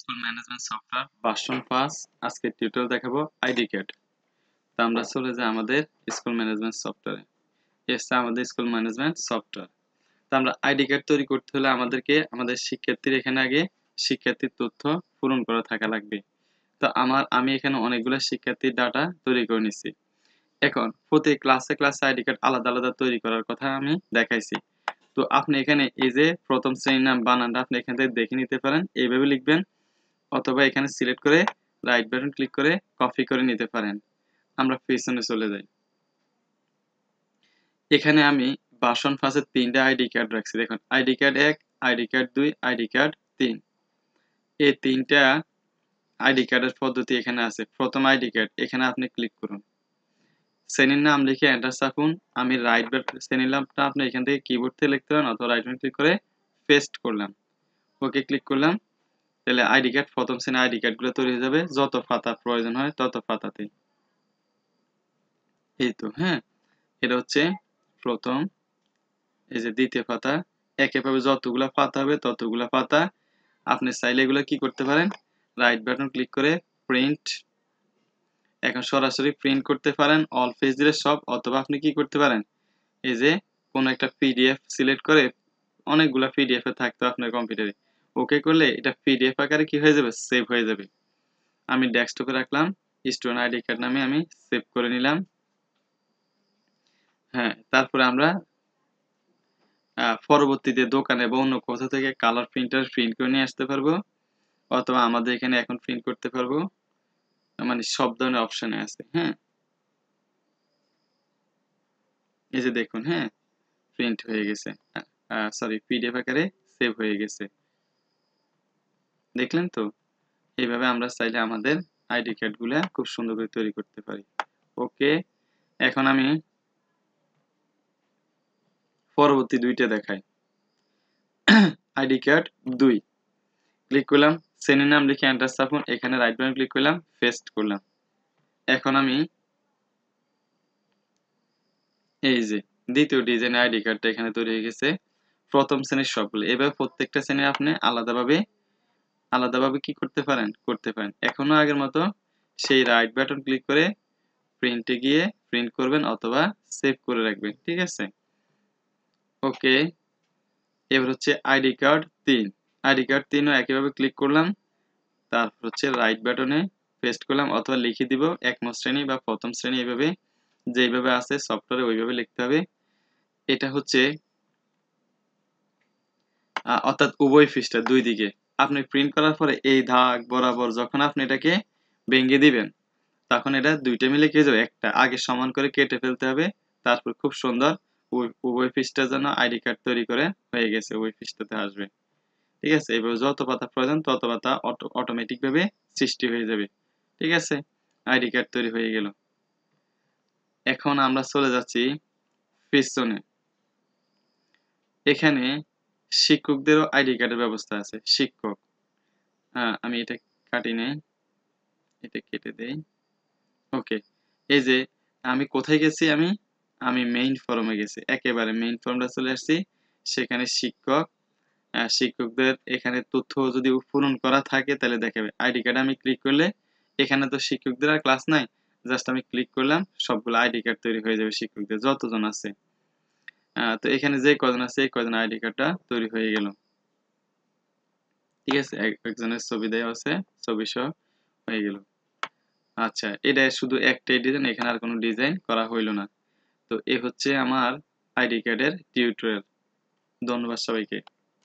School management software version 5 আজকে tutorial দেখাবো ID card. তো আমরা চলে যাই আমাদের স্কুল ম্যানেজমেন্ট সফটওয়্যারে। এসছে আমাদের স্কুল ম্যানেজমেন্ট সফটওয়্যার। তো আমরা আইডি কার্ড তৈরি করতে হলে আমাদেরকে আমাদের শিক্ষার্থীর এখানে আগে শিক্ষার্থীর তথ্য পূরণ করা থাকা লাগবে। তো আমি এখানে অনেকগুলো শিক্ষার্থীর ডাটা তৈরি করে নিচ্ছি। এখন প্রতি ক্লাসে আইডি কার্ড আলাদা আলাদা তৈরি করার কথা আমি দেখাইছি। তো আপনি এখানে এই যে প্রথম শ্রেণীর নাম বানানটা আপনি এখান থেকে দেখে নিতে পারেন, এইভাবে লিখবেন, অথবা এখানে সিলেক্ট করে রাইট বাটন ক্লিক করে কপি করে নিতে পারেন। আমরা পেছনে চলে যাই। এখানে আমি ভার্সন 5 এর 3টা আইডি কার্ড রাখছি। দেখুন, ID card 1, ID card 2, ID card 3। এই 3টা আইডি কার্ডের পদ্ধতি এখানে আছে। প্রথম আইডি কার্ড, এখানে আপনি ক্লিক করুন, শ্রেণীর নাম লিখে এন্টার চাপুন। আমি রাইট বাটন, শ্রেণীর নামটা আপনি এখান থেকে কিবোর্ড থেকে লিখতে পারেন অথবা রাইট বাটন ক্লিক করে পেস্ট করলাম, ওকে ক্লিক করলাম। তাহলে আইডি কার্ড, প্রথম শ্রেণীর আইডি কার্ডগুলো তৈরি হয়ে যাবে। যত পাতা প্রয়োজন হয় তত পাতাতে। এই তো, হ্যাঁ, এটা হচ্ছে প্রথম। এই যে দ্বিতীয় পাতা। একইভাবে যতগুলা পাতা হবে ততগুলা পাতা। আপনি চাইলে এগুলো কি করতে পারেন, রাইট বাটন ক্লিক করে প্রিন্ট, এখন সরাসরি প্রিন্ট করতে পারেন অল পেজ দিলে সব, অথবা আপনি কি করতে পারেন, এই যে কোনো একটা পিডিএফ সিলেক্ট করে, অনেকগুলা পিডিএফ এ থাকতো আপনার কম্পিউটারে, ওকে করলে এটা পিডিএফ আকারে কি হয়ে যাবে, সেভ হয়ে যাবে। আমি ডেস্কটপে রাখলাম, স্টুডেন্ট আইডি কার্ড নামে আমি সেভ করে নিলাম। হ্যাঁ, তারপরে আমরা পরবর্তীতে দোকানে বা অন্য কোথাও থেকে কালার প্রিন্টার প্রিন্ট করে নিয়ে আসতে পারবো, অথবা আমাদের এখানে এখন প্রিন্ট করতে পারবো। মানে সব ধরনের অপশনে আছে। হ্যাঁ, এই যে দেখুন, হ্যাঁ, প্রিন্ট হয়ে গেছে, সরি পিডিএফ আকারে সেভ হয়ে গেছে। দেখলেন তো? এইভাবে আমরা চাইলে আমাদের আইডি কার্ড গুলা খুব সুন্দর করে তৈরি করতে পারি। ওকে, এখন আমি পরবর্তী দুইটা দেখাই। আইডি কার্ড 2 ক্লিক করলাম, শ্রেণীর নাম লিখে এন্টার চাপুন, এখানে রাইট বাটন ক্লিক করলাম, পেস্ট করলাম। এখন আমি এই যে দ্বিতীয় ডিজাইন আইডি কার্ডটা এখানে তৈরি হয়ে গেছে। প্রথম শ্রেণীর সবগুলো, এভাবে প্রত্যেকটা শ্রেণী আপনি আলাদাভাবে কি করতে পারেন। এখনো আগের মতো সেই রাইট বাটন ক্লিক করে প্রিন্টে গিয়ে প্রিন্ট করবেন অথবা সেভ করে রাখবেন। ঠিক আছে, ওকে। এবার হচ্ছে আইডি কার্ড 3। আইডি কার্ড 3ও একইভাবে ক্লিক করলাম, তারপর হচ্ছে রাইট বাটনে পেস্ট করলাম, অথবা লিখে দিব 1 নং শ্রেণী বা প্রথম শ্রেণী, এভাবে যেভাবে আছে সফটওয়্যারে ওইভাবে লিখতে হবে। এটা হচ্ছে অর্থাৎ উভয় পৃষ্ঠা দুই দিকে আপনি প্রিন্ট করার পরে এই দাগ বরাবর যখন আপনি এটাকে ভেঙে দিবেন, তখন এটা দুইটা মিলে কি হয়ে যাবে, একটা। আগে সমান করে কেটে ফেলতে হবে, তারপর খুব সুন্দর উভয় পৃষ্ঠার জন্য আইডি কার্ড তৈরি করে হয়ে গেছে, উভয় পৃষ্ঠাতে আসবে। ঠিক আছে, এভাবে যত পাতা প্রয়োজন তত পাতা অটোমেটিক ভাবে সৃষ্টি হয়ে যাবে। ঠিক আছে, আইডি কার্ড তৈরি হয়ে গেল। এখন আমরা চলে যাচ্ছি পিছনে। এখানে শিক্ষকদেরও আইডি কার্ডের ব্যবস্থা আছে। শিক্ষক, আমি এটা কাটি নেই, এটা কেটে দেই। ওকে, এই যে আমি কোথায় গেছি, আমি মেইন ফরমে গেছি, একেবারে মেইন ফরমটা চলে আসছি। সেখানে শিক্ষকদের এখানে তথ্য যদি পূরণ করা থাকে তাহলে দেখাবে। আইডি কার্ডে আমি ক্লিক করলে এখানে তো শিক্ষকদের আর ক্লাস নাই, জাস্ট আমি ক্লিক করলাম, সবগুলো আইডি কার্ড তৈরি হয়ে যাবে শিক্ষকদের যতজন আছে। তো এখানে যে কজন আছে এই কজন আইডি কার্ডটা তৈরি হয়ে গেল। ঠিক আছে, একজনের ছবি দেওয়া আছে, ছবি সহ হয়ে গেল। আচ্ছা, এটা শুধু একটাই ডিজাইন, এখানে আর কোনো ডিজাইন করা হইল না। তো এ হচ্ছে আমার আইডি কার্ডের টিউটোরিয়াল। ধন্যবাদ সবাইকে।